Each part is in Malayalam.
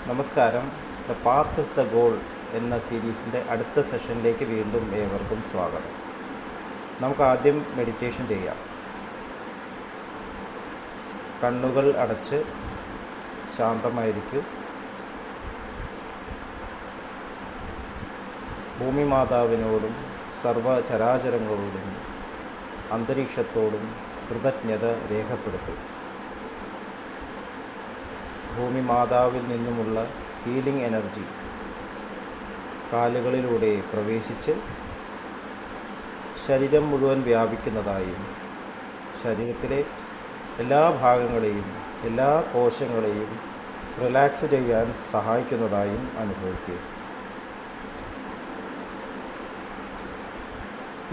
നമസ്കാരം. The path is the goal എന്ന സീരീസിൻ്റെ അടുത്ത സെഷനിലേക്ക് വീണ്ടും ഏവർക്കും സ്വാഗതം. നമുക്ക് ആദ്യം മെഡിറ്റേഷൻ ചെയ്യാം. കണ്ണുകൾ അടച്ച് ശാന്തമായിരിക്കും. ഭൂമി മാതാവിനോടും സർവചരാചരങ്ങളോടും അന്തരീക്ഷത്തോടും കൃതജ്ഞത രേഖപ്പെടുത്തും. ഭൂമി മാതാവിൽ നിന്നുമുള്ള ഹീലിംഗ് എനർജി കാലുകളിലൂടെ പ്രവേശിച്ച് ശരീരം മുഴുവൻ വ്യാപിക്കുന്നതായും ശരീരത്തിലെ എല്ലാ ഭാഗങ്ങളെയും എല്ലാ കോശങ്ങളെയും റിലാക്സ് ചെയ്യാൻ സഹായിക്കുന്നതായും അനുഭവിക്കുക.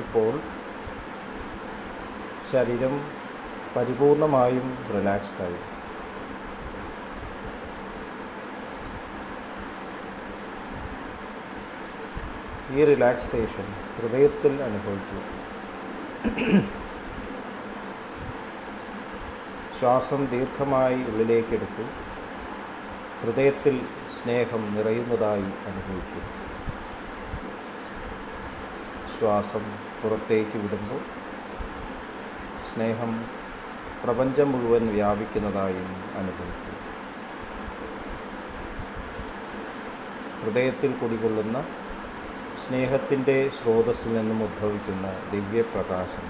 ഇപ്പോൾ ശരീരം പരിപൂർണമായും റിലാക്സ്ഡായി. ഈ റിലാക്സേഷൻ ഹൃദയത്തിൽ അനുഭവിക്കുക. ശ്വാസം ദീർഘമായി ഉള്ളിലേക്കെടുത്തു. ഹൃദയത്തിൽ സ്നേഹം നിറയുന്നതായി അനുഭവിക്കുക. ശ്വാസം പുറത്തേക്ക് വിടുമ്പോൾ സ്നേഹം പ്രപഞ്ചം മുഴുവൻ വ്യാപിക്കുന്നതായും അനുഭവിക്കുക. ഹൃദയത്തിൽ കുടികൊള്ളുന്ന സ്നേഹത്തിൻ്റെ സ്രോതസ്സിൽ നിന്നും ഉദ്ഭവിക്കുന്ന ദിവ്യപ്രകാശം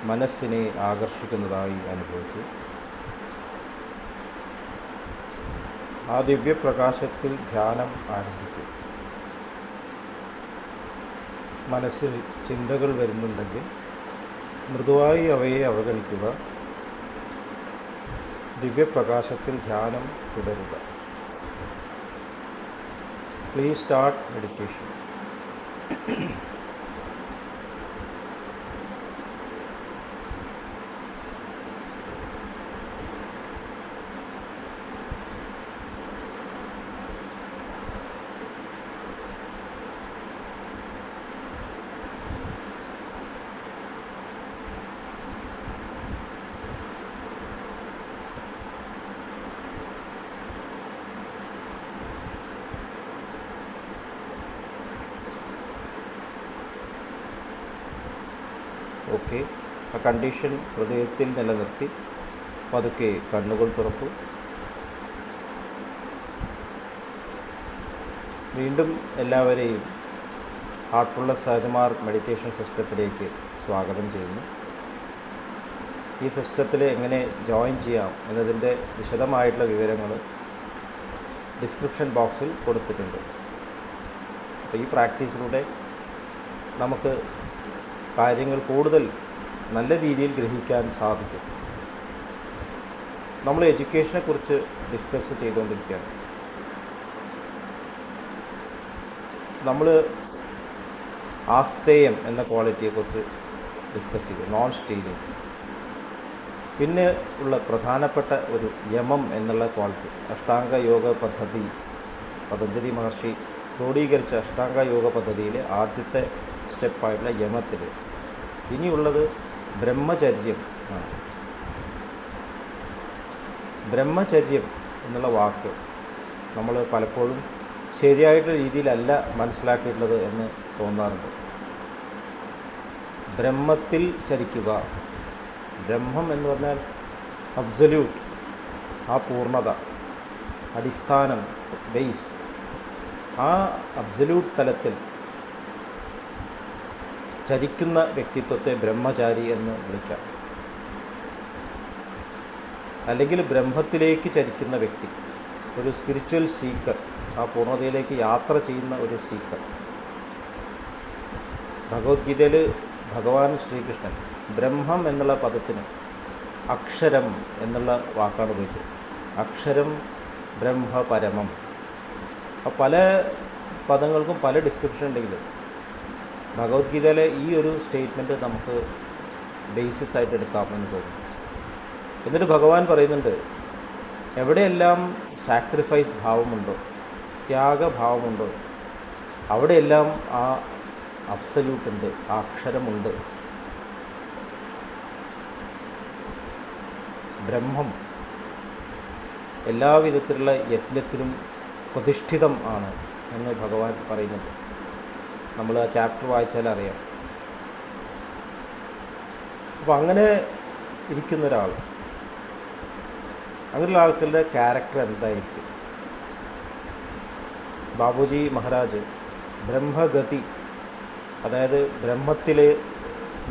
മനസ്സിനെ ആകർഷിക്കുന്നതായി അനുഭവിക്കും. ആ ദിവ്യപ്രകാശത്തിൽ ധ്യാനം ആരംഭിക്കും. മനസ്സിൽ ചിന്തകൾ വരുന്നുണ്ടെങ്കിൽ മൃദുവായി അവയെ അവഗണിക്കുക. ദിവ്യപ്രകാശത്തിൽ ധ്യാനം തുടരുക. Please start meditation. ഓക്കെ, ആ കണ്ടീഷൻ ഹൃദയത്തിൽ നിലനിർത്തി പതുക്കെ കണ്ണുകൾ തുറക്കൂ. വീണ്ടും എല്ലാവരെയും ഹാർട്ട്ഫുൾനെസ് സഹജമാർ മെഡിറ്റേഷൻ സിസ്റ്റത്തിലേക്ക് സ്വാഗതം ചെയ്യുന്നു. ഈ സിസ്റ്റത്തിൽ എങ്ങനെ ജോയിൻ ചെയ്യാം എന്നതിൻ്റെ വിശദമായിട്ടുള്ള വിവരങ്ങൾ ഡിസ്ക്രിപ്ഷൻ ബോക്സിൽ കൊടുത്തിട്ടുണ്ട്. അപ്പോൾ ഈ പ്രാക്ടീസിലൂടെ നമുക്ക് കാര്യങ്ങൾ കൂടുതൽ നല്ല രീതിയിൽ ഗ്രഹിക്കാൻ സാധിക്കും. നമ്മൾ എഡ്യൂക്കേഷനെക്കുറിച്ച് ഡിസ്കസ് ചെയ്തുകൊണ്ടിരിക്കുകയാണ്. നമ്മൾ ആസ്തേയം എന്ന ക്വാളിറ്റിയെക്കുറിച്ച് ഡിസ്കസ് ചെയ്തു, നോൺ സ്റ്റീലിംഗ്. പിന്നെ ഉള്ള പ്രധാനപ്പെട്ട ഒരു യമം എന്നുള്ള ക്വാളിറ്റി, അഷ്ടാംഗ യോഗ പദ്ധതി, പതഞ്ജലി മഹർഷി ക്രോഡീകരിച്ച അഷ്ടാംഗ യോഗ പദ്ധതിയിലെ ആദ്യത്തെ സ്റ്റെപ്പായിട്ടുള്ള യമത്തിൽ. ഇനിയുള്ളത് ബ്രഹ്മചര്യം ആണ്. ബ്രഹ്മചര്യം എന്നുള്ള വാക്ക് നമ്മൾ പലപ്പോഴും ശരിയായിട്ടുള്ള രീതിയിലല്ല മനസ്സിലാക്കിയിട്ടുള്ളത് എന്ന് തോന്നാറുണ്ട്. ബ്രഹ്മത്തിൽ ചരിക്കുക. ബ്രഹ്മം എന്ന് പറഞ്ഞാൽ അബ്സല്യൂട്ട്, ആ പൂർണ്ണത, അടിസ്ഥാനം, ബേസ്. ആ അബ്സല്യൂട്ട് തലത്തിൽ ചരിക്കുന്ന വ്യക്തിത്വത്തെ ബ്രഹ്മചാരി എന്ന് വിളിക്കാം. അല്ലെങ്കിൽ ബ്രഹ്മത്തിലേക്ക് ചരിക്കുന്ന വ്യക്തി, ഒരു സ്പിരിച്വൽ സീക്കർ, ആ പൂർണ്ണതയിലേക്ക് യാത്ര ചെയ്യുന്ന ഒരു സീക്കർ. ഭഗവത്ഗീതയിൽ ഭഗവാൻ ശ്രീകൃഷ്ണൻ ബ്രഹ്മം എന്നുള്ള പദത്തിന് അക്ഷരം എന്നുള്ള വാക്കാണ് ഉപയോഗിച്ചത്. അക്ഷരം ബ്രഹ്മപരമം. പല പദങ്ങൾക്കും പല ഡിസ്ക്രിപ്ഷൻ ഉണ്ടെങ്കിലും ഭഗവത്ഗീതയിലെ ഈ ഒരു സ്റ്റേറ്റ്മെൻറ്റ് നമുക്ക് ബേസിസ് ആയിട്ട് എടുക്കാമെന്ന് തോന്നുന്നു. എന്നിട്ട് ഭഗവാൻ പറയുന്നുണ്ട്, എവിടെയെല്ലാം സാക്രിഫൈസ് ഭാവമുണ്ടോ, ത്യാഗഭാവമുണ്ടോ, അവിടെയെല്ലാം ആ അബ്സല്യൂട്ടുണ്ട്, ആ അക്ഷരമുണ്ട്. ബ്രഹ്മം എല്ലാവിധത്തിലുള്ള യജ്ഞത്തിലും പ്രതിഷ്ഠിതം ആണ് എന്ന് ഭഗവാൻ പറയുന്നുണ്ട്. നമ്മൾ ആ ചാപ്റ്റർ വായിച്ചാൽ അറിയാം. അപ്പോൾ അങ്ങനെ ഇരിക്കുന്ന ഒരാൾ, അങ്ങനെയുള്ള ആൾക്കാരുടെ ക്യാരക്ടർ എന്തായിരിക്കും? ബാബുജി മഹാരാജ് ബ്രഹ്മഗതി, അതായത് ബ്രഹ്മത്തിൽ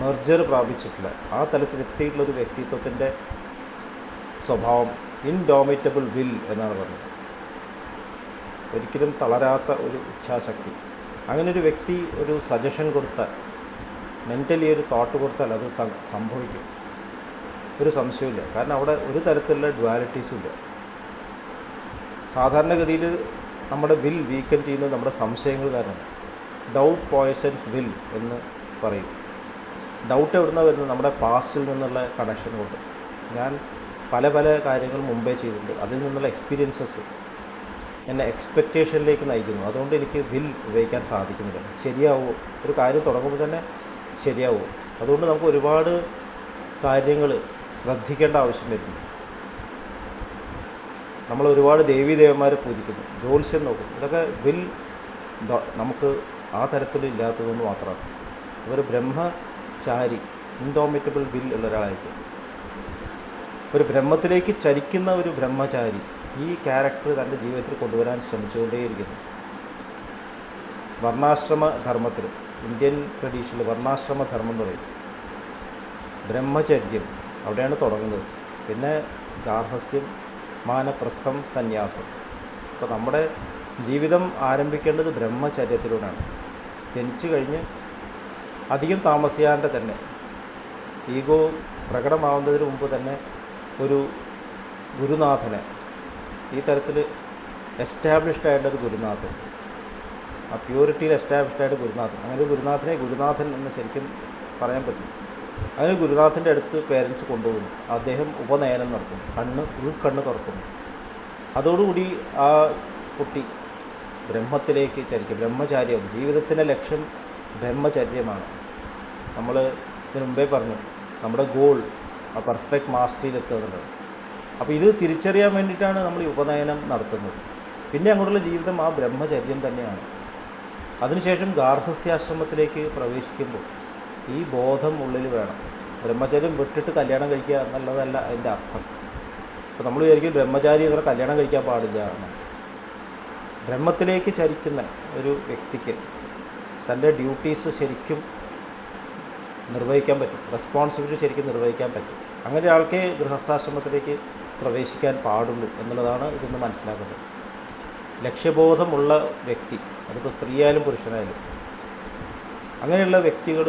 മെർജർ പ്രാപിച്ചിട്ടുള്ള ആ തലത്തിലെത്തിയിട്ടുള്ളൊരു വ്യക്തിത്വത്തിൻ്റെ സ്വഭാവം ഇൻഡോമിറ്റബിൾ വിൽ എന്നാണ് പറഞ്ഞത്. ഒരിക്കലും തളരാത്ത ഒരു ഇച്ഛാശക്തി. അങ്ങനെ ഒരു വ്യക്തി ഒരു സജഷൻ കൊടുത്താൽ, മെൻ്റലി ഒരു തോട്ട് കൊടുത്താൽ അത് സംഭവിക്കും, ഒരു സംശയമില്ല. കാരണം അവിടെ ഒരു തരത്തിലുള്ള ഡ്വാലിറ്റീസും ഇല്ല. സാധാരണഗതിയിൽ നമ്മുടെ വിൽ വീക്കൻ ചെയ്യുന്നത് നമ്മുടെ സംശയങ്ങൾ കാരണം. ഡൗട്ട് പോയ്സൺസ് വിൽ എന്ന് പറയും. ഡൗട്ട് എവിടുന്ന വരുന്നത്? നമ്മുടെ പാസ്റ്റിൽ നിന്നുള്ള കണക്ഷൻ കൊണ്ട്. ഞാൻ പല കാര്യങ്ങൾ മുമ്പേ ചെയ്തിട്ടുണ്ട്, അതിൽ നിന്നുള്ള എക്സ്പീരിയൻസസ് എന്നെ എക്സ്പെക്റ്റേഷനിലേക്ക് നയിക്കുന്നു. അതുകൊണ്ട് എനിക്ക് വിൽ ഉപയോഗിക്കാൻ സാധിക്കുന്നില്ല. ശരിയാവുമോ? ഒരു കാര്യം തുടങ്ങുമ്പോൾ തന്നെ ശരിയാവുമോ? അതുകൊണ്ട് നമുക്ക് ഒരുപാട് കാര്യങ്ങൾ ശ്രദ്ധിക്കേണ്ട ആവശ്യം വരുന്നു. നമ്മൾ ഒരുപാട് ദേവീദേവന്മാരെ പൂജിക്കുന്നു, ജ്യോത്സ്യം നോക്കും. ഇതൊക്കെ വിൽ നമുക്ക് ആ തരത്തിലില്ലാത്തതെന്ന് മാത്രമാണ്. ഒരു ബ്രഹ്മചാരി, ഇൻഡോമിറ്റബിൾ വിൽ ഉള്ള ഒരാളായിരിക്കും. ഒരു ബ്രഹ്മത്തിലേക്ക് ചരിക്കുന്ന ഒരു ബ്രഹ്മചാരി ഈ ക്യാരക്ടർ തൻ്റെ ജീവിതത്തിൽ കൊണ്ടുവരാൻ ശ്രമിച്ചുകൊണ്ടേയിരിക്കുന്നു. വർണ്ണാശ്രമ ധർമ്മത്തിൽ, ഇന്ത്യൻ ട്രഡീഷനിൽ വർണ്ണാശ്രമ ധർമ്മം എന്ന് പറയും. ബ്രഹ്മചര്യം അവിടെയാണ് തുടങ്ങുന്നത്. പിന്നെ ഗാർഹസ്ഥ്യം, മാനപ്രസ്ഥം, സന്യാസം. അപ്പോൾ നമ്മുടെ ജീവിതം ആരംഭിക്കേണ്ടത് ബ്രഹ്മചര്യത്തിലൂടെയാണ്. ജനിച്ചു കഴിഞ്ഞ് അധികം താമസിയാതെ തന്നെ ഈഗോ പ്രകടമാവുന്നതിന് മുമ്പ് തന്നെ ഒരു ഗുരുനാഥനെ, ഈ തരത്തിൽ എസ്റ്റാബ്ലിഷ്ഡ് ആയിട്ടൊരു ഗുരുനാഥൻ, ആ പ്യൂരിറ്റിയിൽ എസ്റ്റാബ്ലിഷ്ഡ് ആയിട്ട് ഗുരുനാഥൻ, അങ്ങനെ ഒരു ഗുരുനാഥനെ ഗുരുനാഥൻ എന്ന് ശരിക്കും പറയാൻ പറ്റും. അങ്ങനെ ഗുരുനാഥൻ്റെ അടുത്ത് പേരൻസ് കൊണ്ടുപോകുന്നു. അദ്ദേഹം ഉപനയനം നടത്തുന്നു, ഉൾക്കണ്ണ് തുറക്കുന്നു. അതോടുകൂടി ആ കുട്ടി ബ്രഹ്മത്തിലേക്ക് ചരിക്കും, ബ്രഹ്മചാര്യം. ജീവിതത്തിൻ്റെ ലക്ഷ്യം ബ്രഹ്മചര്യമാണ്. നമ്മൾ ഇതിനു മുമ്പേ പറഞ്ഞു, നമ്മുടെ ഗോൾ ആ പെർഫെക്റ്റ് മാസ്റ്ററിയിലെത്തുക എന്നുള്ളത്. അപ്പോൾ ഇത് തിരിച്ചറിയാൻ വേണ്ടിയിട്ടാണ് നമ്മൾ ഈ ഉപനയനം നടത്തുന്നത്. പിന്നെ അങ്ങോട്ടുള്ള ജീവിതം ആ ബ്രഹ്മചര്യം തന്നെയാണ്. അതിനുശേഷം ഗാർഹസ്ഥ്യാശ്രമത്തിലേക്ക് പ്രവേശിക്കുമ്പോൾ ഈ ബോധം ഉള്ളിൽ വേണം. ബ്രഹ്മചര്യം വിട്ടിട്ട് കല്യാണം കഴിക്കുക എന്നുള്ളതല്ല അതിൻ്റെ അർത്ഥം. അപ്പോൾ നമ്മൾ വിചാരിക്കും ബ്രഹ്മചാരി അങ്ങനെ കല്യാണം കഴിക്കാൻ പാടില്ല എന്ന്. ബ്രഹ്മത്തിലേക്ക് ചരിക്കുന്ന ഒരു വ്യക്തിക്ക് തൻ്റെ ഡ്യൂട്ടീസ് ശരിക്കും നിർവഹിക്കാൻ പറ്റും, റെസ്പോൺസിബിലിറ്റി ശരിക്കും നിർവഹിക്കാൻ പറ്റും. അങ്ങനെ ഒരാൾക്കേ ഗൃഹസ്ഥാശ്രമത്തിലേക്ക് പ്രവേശിക്കാൻ പാടുള്ളൂ എന്നുള്ളതാണ് ഇതൊന്ന് മനസ്സിലാക്കുന്നത്. ലക്ഷ്യബോധമുള്ള വ്യക്തി, അതിപ്പോൾ സ്ത്രീയായാലും പുരുഷനായാലും, അങ്ങനെയുള്ള വ്യക്തികൾ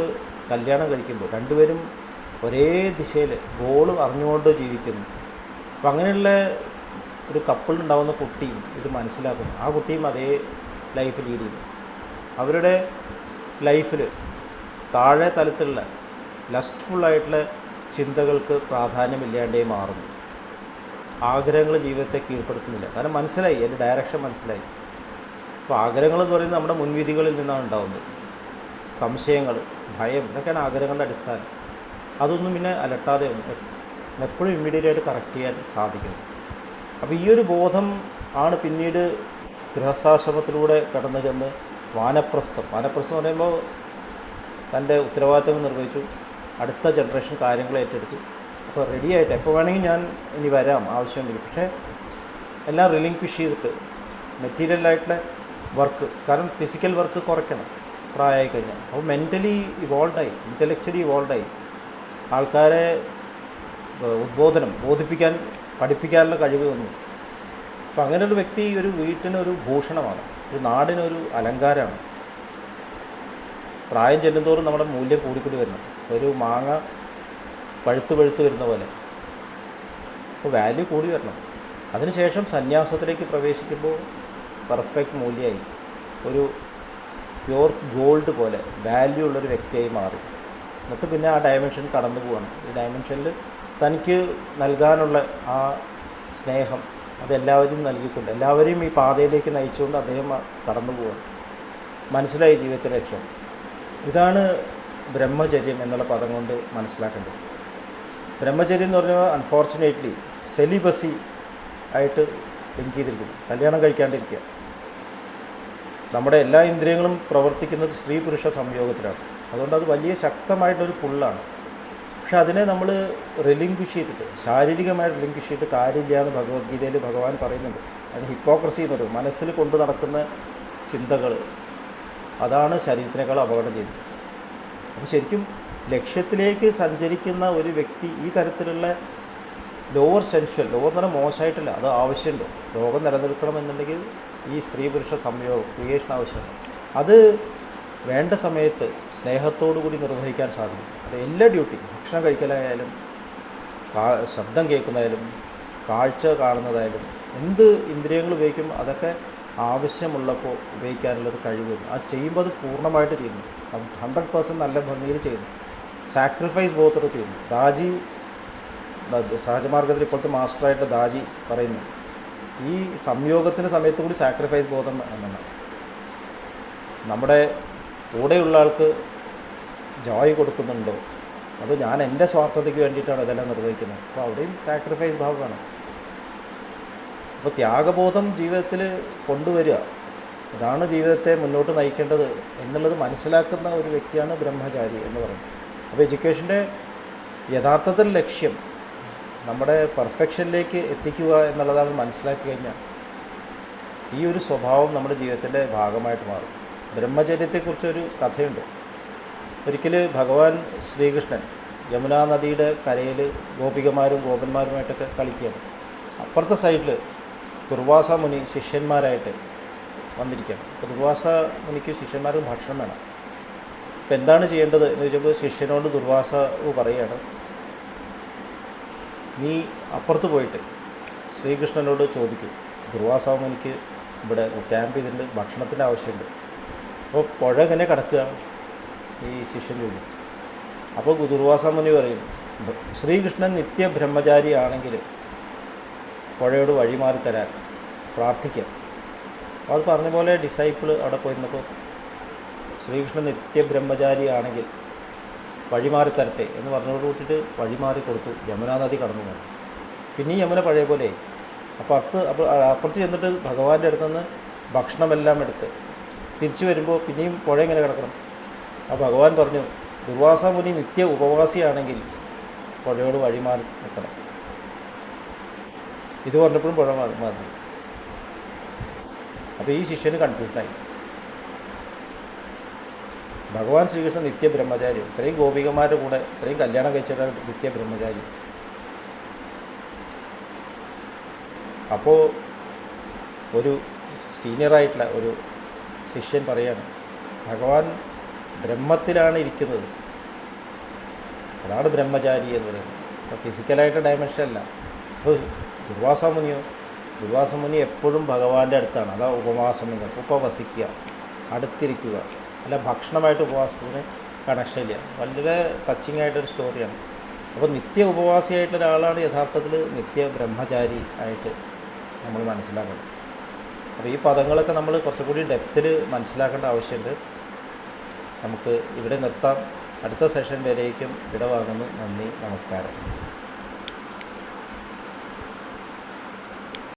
കല്യാണം കഴിക്കുമ്പോൾ രണ്ടുപേരും ഒരേ ദിശയിൽ ഗോൾ അറിഞ്ഞുകൊണ്ട് ജീവിക്കുന്നു. അപ്പോൾ അങ്ങനെയുള്ള ഒരു കപ്പിളുണ്ടാവുന്ന കുട്ടിയും ഇത് മനസ്സിലാക്കുന്നു. ആ കുട്ടിയും അതേ ലൈഫ് ലീഡ് ചെയ്യുന്നു. അവരുടെ ലൈഫിൽ താഴെ തലത്തിലുള്ള ലസ്റ്റ്ഫുള്ളായിട്ടുള്ള ചിന്തകൾക്ക് പ്രാധാന്യമില്ലാണ്ടേ മാറുന്നു. ആഗ്രഹങ്ങൾ ജീവിതത്തെ കീഴ്പ്പെടുത്തുന്നില്ല. കാരണം മനസ്സിലായി, എൻ്റെ ഡയറക്ഷൻ മനസ്സിലായി. അപ്പോൾ ആഗ്രഹങ്ങളെന്ന് പറയുന്നത് നമ്മുടെ മുൻവിധികളിൽ നിന്നാണ് ഉണ്ടാകുന്നത്. സംശയങ്ങൾ, ഭയം, ഇതൊക്കെയാണ് ആഗ്രഹങ്ങളുടെ അടിസ്ഥാനം. അതൊന്നും പിന്നെ അലട്ടാതെ എപ്പോഴും ഇമ്മീഡിയറ്റായിട്ട് കറക്റ്റ് ചെയ്യാൻ സാധിക്കുന്നു. അപ്പോൾ ഈ ഒരു ബോധം ആണ് പിന്നീട് ഗൃഹസ്ഥാശ്രമത്തിലൂടെ കടന്നു ചെന്ന് വാനപ്രസ്ഥം എന്ന് പറയുമ്പോൾ തൻ്റെ ഉത്തരവാദിത്തങ്ങൾ നിർവഹിച്ചു, അടുത്ത ജനറേഷൻ കാര്യങ്ങൾ ഏറ്റെടുത്തു. അപ്പോൾ റെഡിയായിട്ട് എപ്പോൾ വേണമെങ്കിൽ ഞാൻ ഇനി വരാം ആവശ്യമുണ്ടെങ്കിൽ, പക്ഷേ എല്ലാം റിലിങ്ക്വിഷ് ചെയ്തിട്ട് മെറ്റീരിയലായിട്ടുള്ള വർക്ക്, കാരണം ഫിസിക്കൽ വർക്ക് കുറയ്ക്കണം പ്രായമായി കഴിഞ്ഞാൽ. അപ്പോൾ മെൻ്റലി ഇവോൾവായി, ഇൻ്റലക്ച്വലി ഇവോൾവായി, ആൾക്കാരെ ബോധിപ്പിക്കാൻ, പഠിപ്പിക്കാനുള്ള കഴിവ് വന്നു. അപ്പോൾ അങ്ങനെയൊരു വ്യക്തി ഒരു വീട്ടിനൊരു ഭൂഷണമാണ്, ഒരു നാടിനൊരു അലങ്കാരമാണ്. പ്രായം ചെല്ലുന്തോറും നമ്മുടെ മൂല്യം കൂടിക്കൂടി വരണം. ഒരു മാങ്ങ പഴുത്ത് വരുന്ന പോലെ. അപ്പോൾ വാല്യൂ കൂടി വരണം. അതിനുശേഷം സന്യാസത്തിലേക്ക് പ്രവേശിക്കുമ്പോൾ പെർഫെക്റ്റ് മൂല്യമായി, ഒരു പ്യുവർ ഗോൾഡ് പോലെ വാല്യൂ ഉള്ളൊരു വ്യക്തിയായി മാറി. എന്നിട്ട് പിന്നെ ആ ഡയമെൻഷൻ കടന്നു പോവാണ്. ഈ ഡയമെൻഷനിൽ തനിക്ക് നൽകാനുള്ള ആ സ്നേഹം അതെല്ലാവരും നൽകിക്കൊണ്ട്, എല്ലാവരെയും ഈ പാതയിലേക്ക് നയിച്ചുകൊണ്ട് അദ്ദേഹം കടന്നു പോവാണ്. മനസ്സിലായി ജീവിതത്തിൻ്റെ ലക്ഷ്യം. ഇതാണ് ബ്രഹ്മചര്യം എന്നുള്ള പദം കൊണ്ട് മനസ്സിലാക്കേണ്ടത്. ബ്രഹ്മചര്യം എന്ന് പറഞ്ഞാൽ അൺഫോർച്ചുനേറ്റ്ലി സെലിബസി ആയിട്ട് ലിങ്ക് ചെയ്തിരിക്കുന്നു. കല്യാണം കഴിക്കാണ്ടിരിക്കുക. നമ്മുടെ എല്ലാ ഇന്ദ്രിയങ്ങളും പ്രവർത്തിക്കുന്നത് സ്ത്രീ പുരുഷ സംയോഗത്തിലാണ്. അതുകൊണ്ട് അത് വലിയ ശക്തമായിട്ടൊരു പുള്ളാണ്. പക്ഷെ അതിനെ നമ്മൾ റിലിങ്ക്വിഷ് ചെയ്തിട്ട്, ശാരീരികമായിട്ട് റിലിങ്ക്വിഷ് ചെയ്തിട്ട് കാര്യമില്ല എന്ന് ഭഗവത്ഗീതയിൽ ഭഗവാൻ പറയുന്നുണ്ട്. അതിന് ഹിപ്പോക്രസി എന്ന് പറയും. മനസ്സിൽ കൊണ്ടു നടക്കുന്ന ചിന്തകൾ, അതാണ് ശരീരത്തിനേക്കാൾ അപകടം ചെയ്യുന്നത്. അപ്പോൾ ശരിക്കും ലക്ഷ്യത്തിലേക്ക് സഞ്ചരിക്കുന്ന ഒരു വ്യക്തി ഈ തരത്തിലുള്ള ലോവർ സെൻഷ്വൽ, ലോവർ എന്ന് പറഞ്ഞാൽ മോശമായിട്ടില്ല, അത് ആവശ്യമുണ്ട്. ലോകം നിലനിൽക്കണമെന്നുണ്ടെങ്കിൽ ഈ സ്ത്രീ പുരുഷ സംയോഗം, ക്രിയേഷൻ ആവശ്യമാണ്. അത് വേണ്ട സമയത്ത് സ്നേഹത്തോടു കൂടി നിർവഹിക്കാൻ സാധിക്കും. അത് എല്ലാ ഡ്യൂട്ടി, ഭക്ഷണം കഴിക്കലായാലും ശബ്ദം കേൾക്കുന്നതായാലും കാഴ്ച കാണുന്നതായാലും എന്ത് ഇന്ദ്രിയങ്ങൾ ഉപയോഗിക്കും അതൊക്കെ ആവശ്യമുള്ളപ്പോൾ ഉപയോഗിക്കാനുള്ളൊരു കഴിവുണ്ട്. അത് ചെയ്യുമ്പോൾ അത് പൂർണ്ണമായിട്ട് ചെയ്യുന്നു, 100% നല്ല ഭംഗിയിൽ ചെയ്യുന്നു, സാക്രിഫൈസ് ബോധത്തോടെ ചെയ്യുന്നു. ദാജി സഹജമാർഗത്തിൽ ഇപ്പോഴത്തെ മാസ്റ്ററായിട്ട് ദാജി പറയുന്നു, ഈ സംയോഗത്തിന് സമയത്ത് കൂടി സാക്രിഫൈസ് ബോധം എന്നാണ്. നമ്മുടെ കൂടെയുള്ള ആൾക്ക് ജോയ് കൊടുക്കുന്നുണ്ടോ, അത് ഞാൻ എൻ്റെ സ്വാർത്ഥതയ്ക്ക് വേണ്ടിയിട്ടാണ് ഇതെല്ലാം നിർവഹിക്കുന്നത്. അപ്പോൾ അവിടെയും സാക്രിഫൈസ് ഭാവമാണ്. അപ്പോൾ ത്യാഗബോധം ജീവിതത്തിൽ കൊണ്ടുവരിക, അതാണ് ജീവിതത്തെ മുന്നോട്ട് നയിക്കേണ്ടത് എന്നുള്ളത് മനസ്സിലാക്കുന്ന ഒരു വ്യക്തിയാണ് ബ്രഹ്മചാരി എന്ന് പറയുന്നത്. അപ്പോൾ എഡ്യൂക്കേഷൻ്റെ യഥാർത്ഥത്തിൽ ലക്ഷ്യം നമ്മുടെ പെർഫെക്ഷനിലേക്ക് എത്തിക്കുക എന്നുള്ളതാണ്. മനസ്സിലാക്കി കഴിഞ്ഞാൽ ഈ ഒരു സ്വഭാവം നമ്മുടെ ജീവിതത്തിൻ്റെ ഭാഗമായിട്ട് മാറും. ബ്രഹ്മചര്യത്തെക്കുറിച്ചൊരു കഥയുണ്ട്. ഒരിക്കൽ ഭഗവാൻ ശ്രീകൃഷ്ണൻ യമുനാ നദിയുടെ കരയിൽ ഗോപികമാരും ഗോപന്മാരുമായിട്ടൊക്കെ കളിക്കുകയാണ്. അപ്പുറത്തെ സൈഡിൽ ദുർവാസ മുനി ശിഷ്യന്മാരായിട്ട് വന്നിരിക്കുകയാണ്. അപ്പോൾ ദുർവാസ മുനിക്ക് ശിഷ്യന്മാർക്ക് ഭക്ഷണം വേണം. അപ്പോൾ എന്താണ് ചെയ്യേണ്ടത് എന്ന് ചോദിച്ചപ്പോൾ ശിഷ്യനോട് ദുർവാസാവ് പറയുകയാണ്, നീ അപ്പുറത്ത് പോയിട്ട് ശ്രീകൃഷ്ണനോട് ചോദിക്കും, ദുർവാസ മുനിക്ക് ഇവിടെ ക്യാമ്പ് ചെയ്തിട്ടുണ്ട്, ഭക്ഷണത്തിൻ്റെ ആവശ്യമുണ്ട്. അപ്പോൾ പുഴ എങ്ങനെ കടക്കുക, ഈ ശിഷ്യൻ ചോദിക്കും. അപ്പോൾ ദുർവാസ മുനി പറയും, ശ്രീകൃഷ്ണൻ നിത്യബ്രഹ്മചാരി ആണെങ്കിൽ പുഴയോട് വഴിമാറി തരാൻ പ്രാർത്ഥിക്കാം. അപ്പോൾ അത് പറഞ്ഞ പോലെ ഡിസൈപ്പിൾ അവിടെ പോയിരുന്നപ്പോൾ ശ്രീകൃഷ്ണൻ നിത്യബ്രഹ്മചാരി ആണെങ്കിൽ വഴിമാറി തരട്ടെ എന്ന് പറഞ്ഞോട് കൂട്ടിയിട്ട് വഴിമാറി കൊടുത്തു. യമുനാ നദി കടന്നു പോയി. പിന്നെയും യമുന പഴയ പോലെ. അപ്പോൾ അപ്പുറത്ത് ചെന്നിട്ട് ഭഗവാന്റെ അടുത്ത് നിന്ന് ഭക്ഷണമെല്ലാം എടുത്ത് തിരിച്ചു വരുമ്പോൾ പിന്നെയും പുഴ എങ്ങനെ കിടക്കണം. അപ്പോൾ ഭഗവാൻ പറഞ്ഞു, ദുർവാസ മുനി നിത്യ ഉപവാസിയാണെങ്കിൽ പുഴയോട് വഴിമാറി നിൽക്കണം. ഇത് പറഞ്ഞപ്പോഴും പുഴ മാറി. അപ്പോൾ ഈ ശിഷ്യന് കൺഫ്യൂഷനായി. ഭഗവാൻ ശ്രീകൃഷ്ണൻ നിത്യബ്രഹ്മചാരി, ഇത്രയും ഗോപികമാരുടെ കൂടെ ഇത്രയും കല്യാണം കഴിച്ചിട്ട് നിത്യബ്രഹ്മചാരി. അപ്പോൾ ഒരു സീനിയറായിട്ടുള്ള ഒരു ശിഷ്യൻ പറയാണ്, ഭഗവാൻ ബ്രഹ്മത്തിലാണ് ഇരിക്കുന്നത്, അതാണ് ബ്രഹ്മചാരി എന്ന് പറയുന്നത്. അപ്പോൾ ഫിസിക്കലായിട്ട് ഡയമെൻഷൻ അല്ല. അപ്പോൾ ദുർവാസ മുനി എപ്പോഴും ഭഗവാന്റെ അടുത്താണ്. അതാ ഉപവാസം എന്ന് പറയുന്നത്. ഉപവസിക്കുക, അടുത്തിരിക്കുക, അല്ല ഭക്ഷണമായിട്ട് ഉപവാസത്തിന് കണക്ഷൻ ഇല്ല. വളരെ ടച്ചിങ് ആയിട്ടൊരു സ്റ്റോറിയാണ്. അപ്പോൾ നിത്യ ഉപവാസിയായിട്ടുള്ള ഒരാളാണ് യഥാർത്ഥത്തിൽ നിത്യ ബ്രഹ്മചാരി ആയിട്ട് നമ്മൾ മനസ്സിലാക്കണം. അപ്പോൾ ഈ പദങ്ങളൊക്കെ നമ്മൾ കുറച്ചുകൂടി ഡെപ്തിൽ മനസ്സിലാക്കേണ്ട ആവശ്യമുണ്ട്. നമുക്ക് ഇവിടെ നിർത്താം. അടുത്ത സെഷൻ വരേക്കും വിടവാങ്ങുന്നു. നന്ദി, നമസ്കാരം.